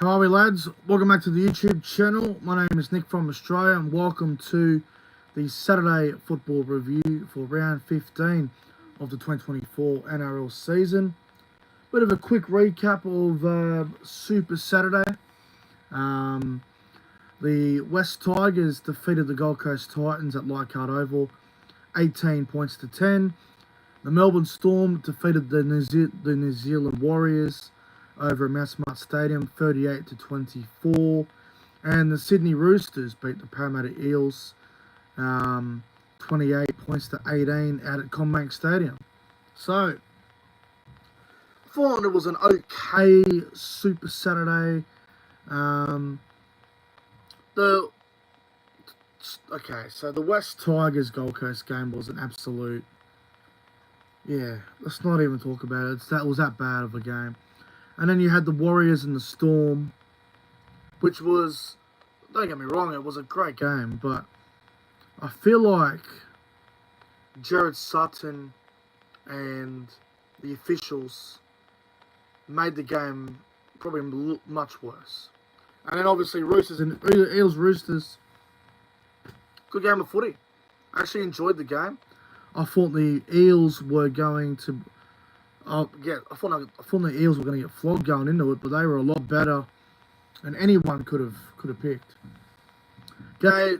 How are we, lads? Welcome back to the YouTube channel. My name is Nick from Australia and welcome to the Saturday football review for round 15 of the 2024 NRL season. Bit of a quick recap of Super Saturday. The West Tigers defeated the Gold Coast Titans at Leichhardt Oval, 18 points to 10. The Melbourne Storm defeated the New Zealand Warriors over at Mount Smart Stadium, 38 to 24. And the Sydney Roosters beat the Parramatta Eels, 28 points to 18 out at CommBank Stadium. So, I thought it was an okay Super Saturday. So the West Tigers Gold Coast game was an absolute, let's not even talk about it. That was that bad of a game. And then you had the Warriors and the Storm, which was, don't get me wrong, it was a great game, but I feel like Jared Sutton and the officials made the game probably much worse. And then obviously Eels Roosters, good game of footy. I actually enjoyed the game. I thought the Eels were going to, I thought the Eels were going to get flogged going into it, but they were a lot better than anyone could have picked. G'day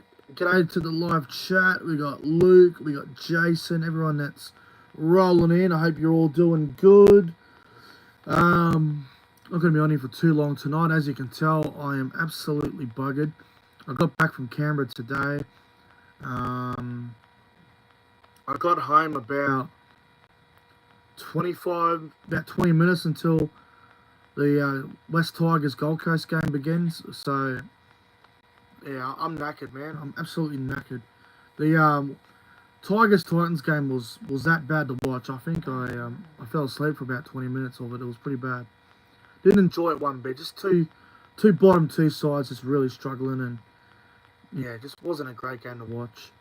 to the live chat. We got Luke, we got Jason, everyone that's rolling in. I hope you're all doing good. I'm not going to be on here for too long tonight. As you can tell, I am absolutely buggered. I got back from Canberra today. I got home about 20 minutes until the West Tigers Gold Coast game begins. So, yeah, I'm knackered, man. I'm absolutely knackered. The Tigers Titans game was that bad to watch. I think I fell asleep for about 20 minutes of it. It was pretty bad. Didn't enjoy it one bit. Just two bottom two sides just really struggling, and yeah, it just wasn't a great game to watch.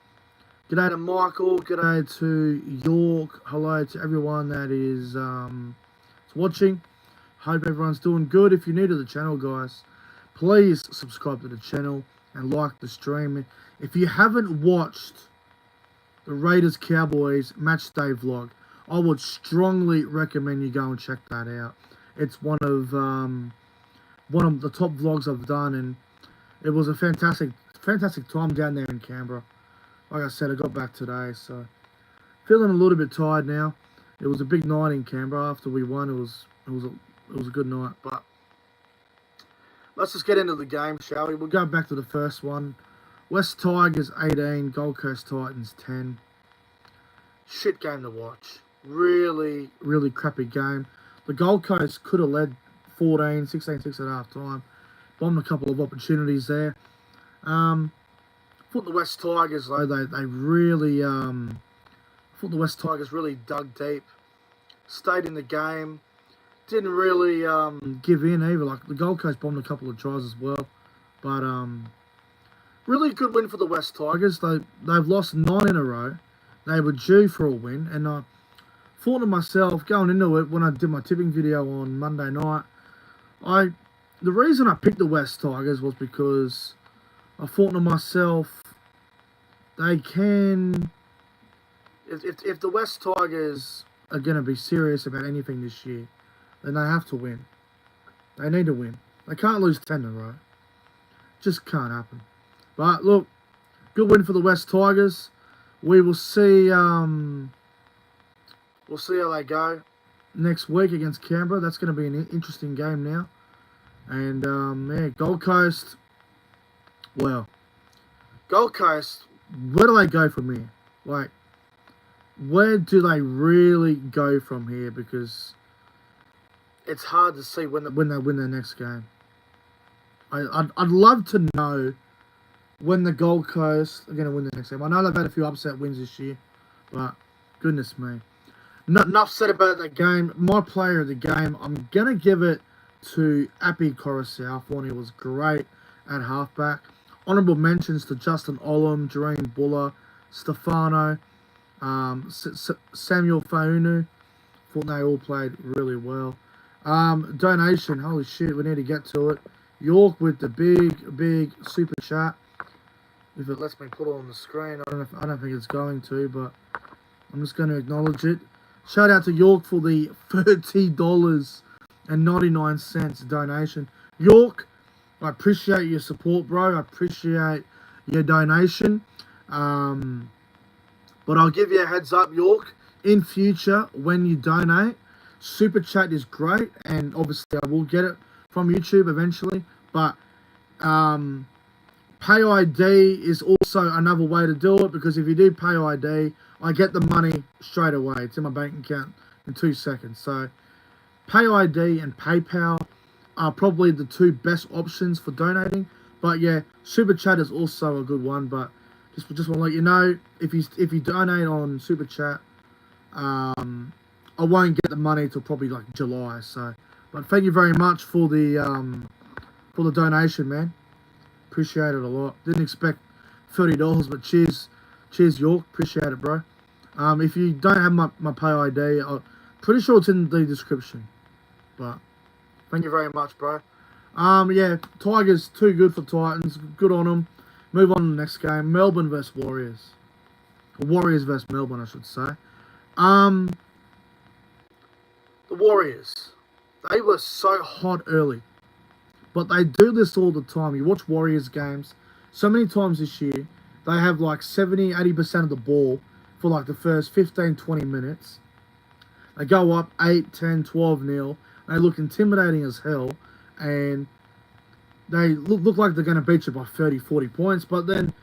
G'day to Michael, g'day to York, hello to everyone that is watching. Hope everyone's doing good. If you're new to the channel, guys, please subscribe to the channel and like the stream. If you haven't watched the Raiders Cowboys match day vlog, I would strongly recommend you go and check that out. It's one of the top vlogs I've done, and it was a fantastic time down there in Canberra. Like I said, I got back today, so feeling a little bit tired now. It was a big night in Canberra. After we won, it was a good night. But let's just get into the game, shall we? We'll go back to the first one. West Tigers 18, Gold Coast Titans 10. Shit game to watch. Really, really crappy game. The Gold Coast could have led 16-6 at half time. Bombed a couple of opportunities there. Thought the West Tigers, though, they really, thought the West Tigers really dug deep, stayed in the game, didn't really give in either. Like, the Gold Coast bombed a couple of tries as well, but really good win for the West Tigers. They've lost 9 in a row. They were due for a win, and I thought to myself going into it when I did my tipping video on Monday night, the reason I picked the West Tigers was because I thought to myself, they can, if the West Tigers are going to be serious about anything this year, then they have to win. They need to win. They can't lose 10 in a row. Just can't happen. But look, good win for the West Tigers. We will see. We'll see how they go next week against Canberra. That's going to be an interesting game now. And yeah, Gold Coast. Well, Gold Coast, where do they go from here? Like, where do they really go from here? Because it's hard to see when they win their next game. I'd love to know when the Gold Coast are going to win the next game. I know they've had a few upset wins this year, but goodness me. Enough said about the game. My player of the game, I'm going to give it to Api Coruscant. I thought he was great at halfback. Honourable mentions to Justin Olam, Jareen Buller, Stefano, Samuel Faunu. Thought they all played really well. Donation, holy shit, we need to get to it. York with the big super chat. If it lets me put it on the screen, I don't think it's going to, but I'm just going to acknowledge it. Shout out to York for the $30.99 donation. York, I appreciate your support, bro. I appreciate your donation. But I'll give you a heads up, York. In future, when you donate, Super Chat is great. And obviously, I will get it from YouTube eventually. But Pay ID is also another way to do it. Because if you do Pay ID, I get the money straight away. It's in my bank account in 2 seconds. So Pay ID and PayPal are probably the two best options for donating. But yeah, Super Chat is also a good one. But just want to let you know, if you donate on Super Chat, I won't get the money till probably like July. So, but thank you very much for the donation, man. Appreciate it a lot. Didn't expect $30, but cheers York. Appreciate it, bro. If you don't have my Pay ID, I'm pretty sure it's in the description. But thank you very much, bro. Yeah, Tigers too good for Titans. Good on them. Move on to the next game. Melbourne versus Warriors. Warriors versus Melbourne, I should say. The Warriors. They were so hot early. But they do this all the time. You watch Warriors games so many times this year. They have like 70-80% of the ball for like the first 15-20 minutes. They go up 8, 10, 12-0. They look intimidating as hell. And they look like they're going to beat you by 30, 40 points. But then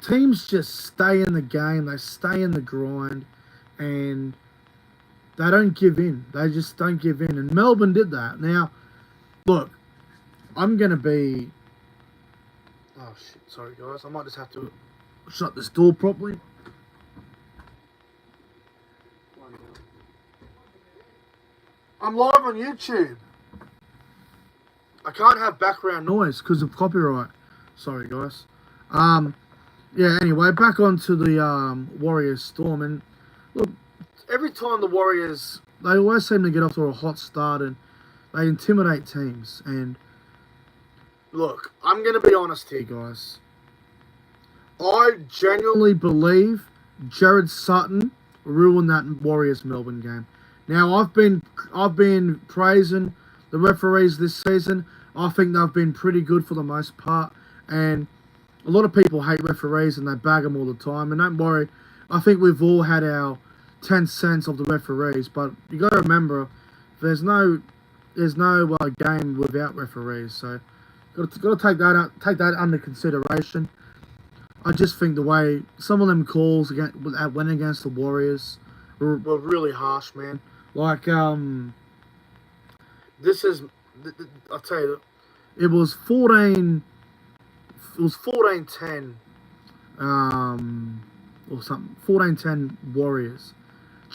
teams just stay in the game. They stay in the grind. And they don't give in. They just don't give in. And Melbourne did that. Now, look, I'm going to be... Oh, shit. Sorry, guys. I might just have to shut this door properly. I'm live on YouTube. I can't have background noise because of copyright. Sorry, guys. Yeah, anyway, back onto the Warriors Storm. And look, every time the Warriors, they always seem to get off to a hot start and they intimidate teams. And look, I'm going to be honest here, guys. I genuinely believe Jared Sutton ruined that Warriors Melbourne game. Now, I've been praising the referees this season. I think they've been pretty good for the most part. And a lot of people hate referees and they bag them all the time. And don't worry, I think we've all had our 10 cents of the referees. But you got to remember, there's no game without referees. So got to take that under consideration. I just think the way some of them calls went against the Warriors were really harsh, man. Like, this is, I'll tell you, it was 14-10, or something, 14-10 Warriors.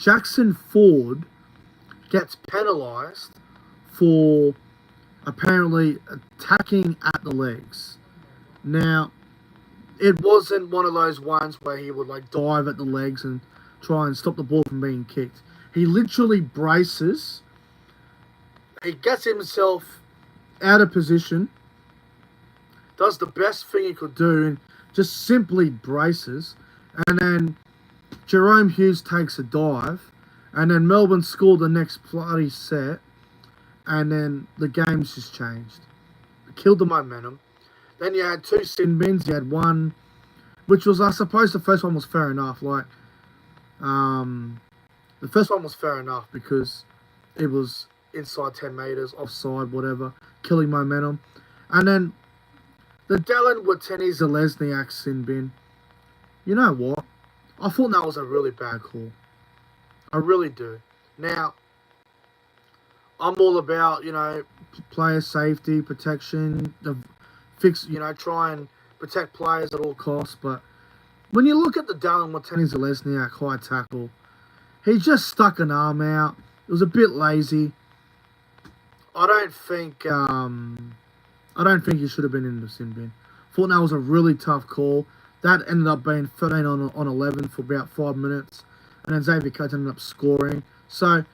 Jackson Ford gets penalised for apparently attacking at the legs. Now, it wasn't one of those ones where he would like dive at the legs and try and stop the ball from being kicked. He literally braces. He gets himself out of position. Does the best thing he could do and just simply braces. And then Jerome Hughes takes a dive. And then Melbourne scored the next bloody set. And then the game's just changed. Killed the momentum. Then you had two sin bins. You had one, which was, I suppose, the first one was fair enough. Like, the first one was fair enough because it was inside 10 metres, offside, whatever, killing momentum. And then the Dylan Watene-Zelezniak sin bin. You know what? I thought that was a really bad call. I really do. Now, I'm all about, player safety, protection, try and protect players at all costs. But when you look at the Dylan Watene-Zelezniak high tackle, he just stuck an arm out. It was a bit lazy. I don't think he should have been in the sin bin. Thought that was a really tough call. That ended up being 13 on 11 for about 5 minutes. And then Xavier Coates ended up scoring. So,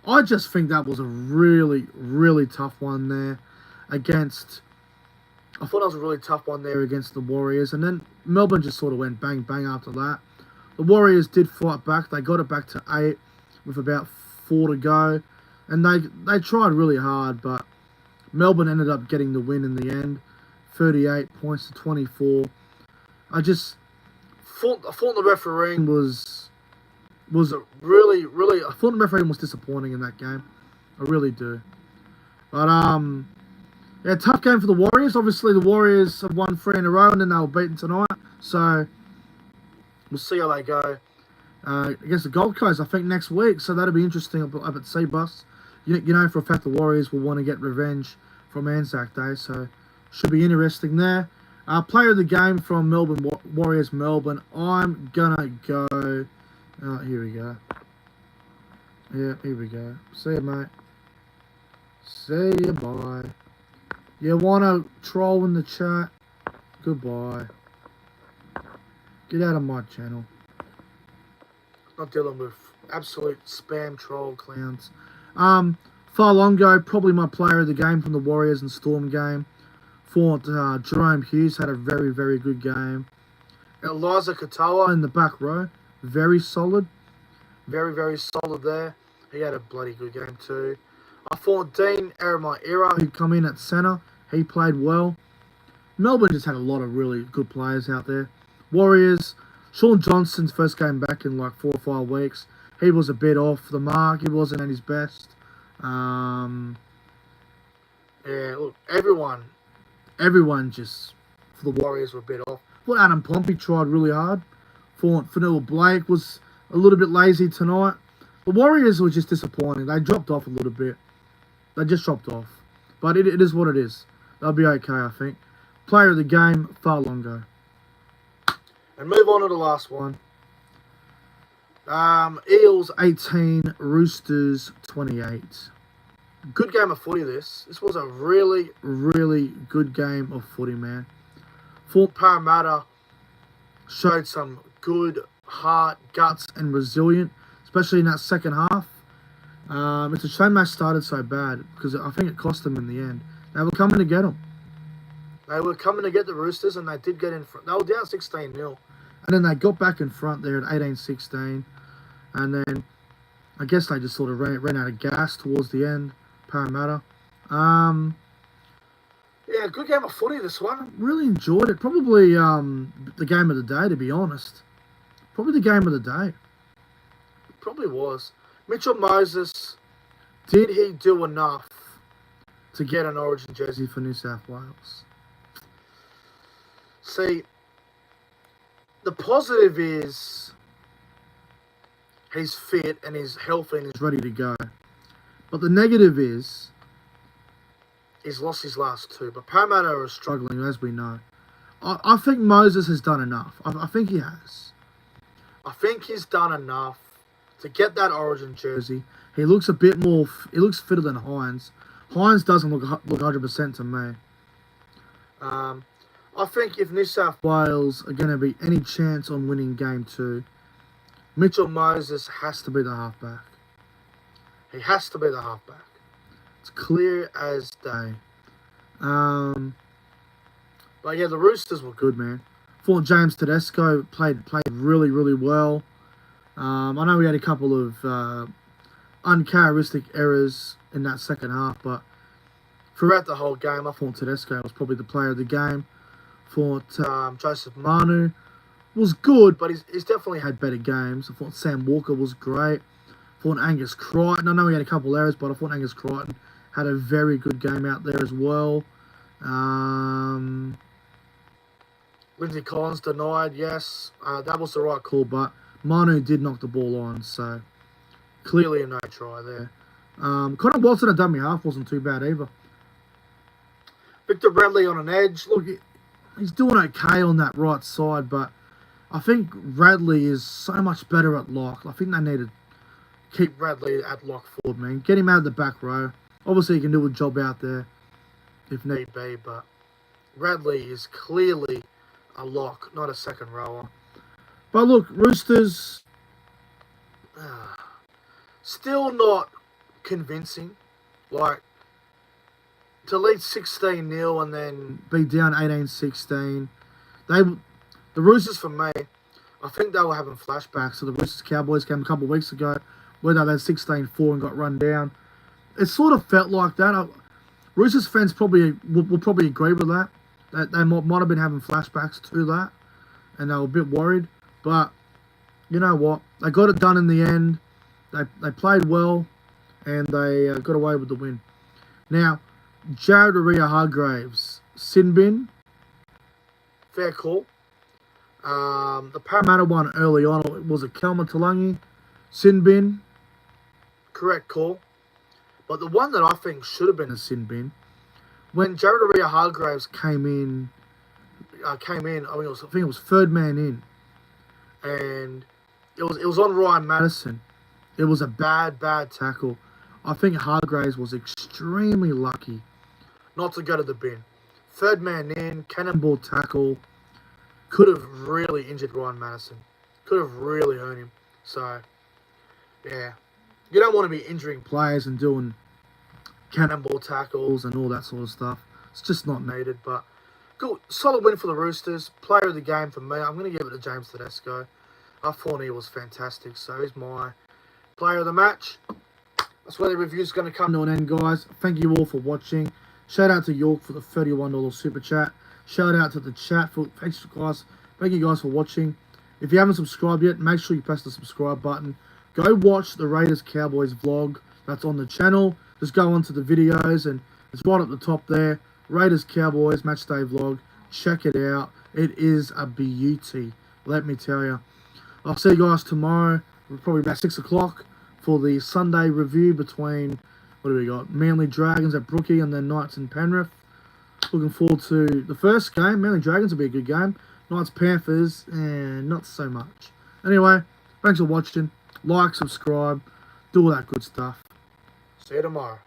I just think that was a really, really tough one there. against... I thought that was a really tough one there against the Warriors. And then Melbourne just sort of went bang, bang after that. The Warriors did fight back. They got it back to 8 with about 4 to go. And they tried really hard, but Melbourne ended up getting the win in the end. 38 points to 24. I thought the refereeing was a really, really... I thought the refereeing was disappointing in that game. I really do. But, yeah, tough game for the Warriors. Obviously, the Warriors have won 3 in a row, and then they were beaten tonight. So, we'll see how they go against the Gold Coast, I think, next week. So, that'll be interesting up at Seabus. You know for a fact the Warriors will want to get revenge from Anzac Day. So, should be interesting there. Player of the game from Melbourne Warriors, Melbourne. I'm going to go... Oh, here we go. Yeah, here we go. See you, mate. See you, bye. You want to troll in the chat? Goodbye. Get out of my channel. Not dealing with absolute spam troll clowns. Farlongo, probably my player of the game from the Warriors and Storm game. Thought Jerome Hughes had a very, very good game. Eliza Katoa in the back row. Very solid. Very, very solid there. He had a bloody good game too. I thought Dean Eramaira, who come in at centre, he played well. Melbourne just had a lot of really good players out there. Warriors, Sean Johnson's first game back in like 4 or 5 weeks. He was a bit off the mark. He wasn't at his best. Yeah, look, everyone just, for the Warriors, were a bit off. Thought Adam Pompey tried really hard. Thought Fanua Blake was a little bit lazy tonight. The Warriors were just disappointing. They dropped off a little bit. They just dropped off. But it is what it is. They'll be okay, I think. Player of the game, Farlongo. And move on to the last one. Eels 18, Roosters 28. Good game of footy, this. This was a really, really good game of footy, man. Thought Parramatta showed some good heart, guts, and resilient, especially in that second half. It's a shame they started so bad, because I think it cost them in the end. They were coming to get them. They were coming to get the Roosters, and they did get in front. They were down 16-0. And then they got back in front there at 18-16. And then, I guess they just sort of ran out of gas towards the end, Parramatta. Yeah, good game of footy, this one. Really enjoyed it. Probably the game of the day, to be honest. Probably the game of the day. Probably was. Mitchell Moses, did he do enough to get an Origin jersey for New South Wales? See, the positive is he's fit and he's healthy and he's ready to go. But the negative is he's lost his last 2. But Parramatta are struggling, as we know. I think Moses has done enough. I think he has. I think he's done enough to get that Origin jersey. He looks a bit more... He looks fitter than Hines. Hines doesn't look 100% to me. I think if New South Wales are going to be any chance on winning Game 2, Mitchell Moses has to be the halfback. He has to be the halfback. It's clear as day. But yeah, the Roosters were good, man. Thought James Tedesco played really, really well. I know we had a couple of uncharacteristic errors in that second half, but throughout the whole game, I thought Tedesco was probably the player of the game. Thought Joseph Manu was good, but he's definitely had better games. I thought Sam Walker was great. I thought Angus Crichton, I know he had a couple errors, but I thought Angus Crichton had a very good game out there as well. Lindsay Collins denied, yes. That was the right call, but Manu did knock the ball on, so clearly a no try there. Connor Watson at dummy half wasn't too bad either. Victor Bradley on an edge. Look, he's doing okay on that right side, but I think Radley is so much better at lock. I think they need to keep Radley at lock forward, man. Get him out of the back row. Obviously, he can do a job out there if need be, but Radley is clearly a lock, not a second rower. But look, Roosters, still not convincing. Like, to lead 16-0 and then be down 18-16. The Roosters, for me, I think they were having flashbacks to the Roosters-Cowboys game a couple of weeks ago where they had 16-4 and got run down. It sort of felt like that. Roosters fans will probably agree with that. They might have been having flashbacks to that, and they were a bit worried. But you know what? They got it done in the end. They played well, and they got away with the win. Now, Jared Hargraves, sin bin, fair call. The Parramatta one early on was a Kelma Talangi, sin bin, correct call. But the one that I think should have been a sin bin, when Jared Hargraves came in, I think it was third man in, and it was on Ryan Madison. It was a bad tackle. I think Hargraves was extremely lucky not to go to the bin. Third man in, cannonball tackle, could have really injured Ryan Madison. Could have really hurt him. So, yeah. You don't want to be injuring players and doing cannonball tackles and all that sort of stuff. It's just not needed. But good, solid win for the Roosters. Player of the game for me. I'm going to give it to James Tedesco. I thought he was fantastic. So he's my player of the match. That's where the review's going to come to an end, guys. Thank you all for watching. Shout out to York for the $31 super chat. Shout out to the chat for thank you guys for watching. If you haven't subscribed yet, make sure you press the subscribe button. Go watch the Raiders Cowboys vlog that's on the channel. Just go onto the videos and it's right at the top there. Raiders Cowboys matchday vlog. Check it out. It is a beauty, let me tell you. I'll see you guys tomorrow, probably about 6 o'clock, for the Sunday review between, what do we got? Manly Dragons at Brookie and then Knights and Penrith. Looking forward to the first game. Manly Dragons will be a good game. Knights Panthers, and not so much. Anyway, thanks for watching. Like, subscribe, do all that good stuff. See you tomorrow.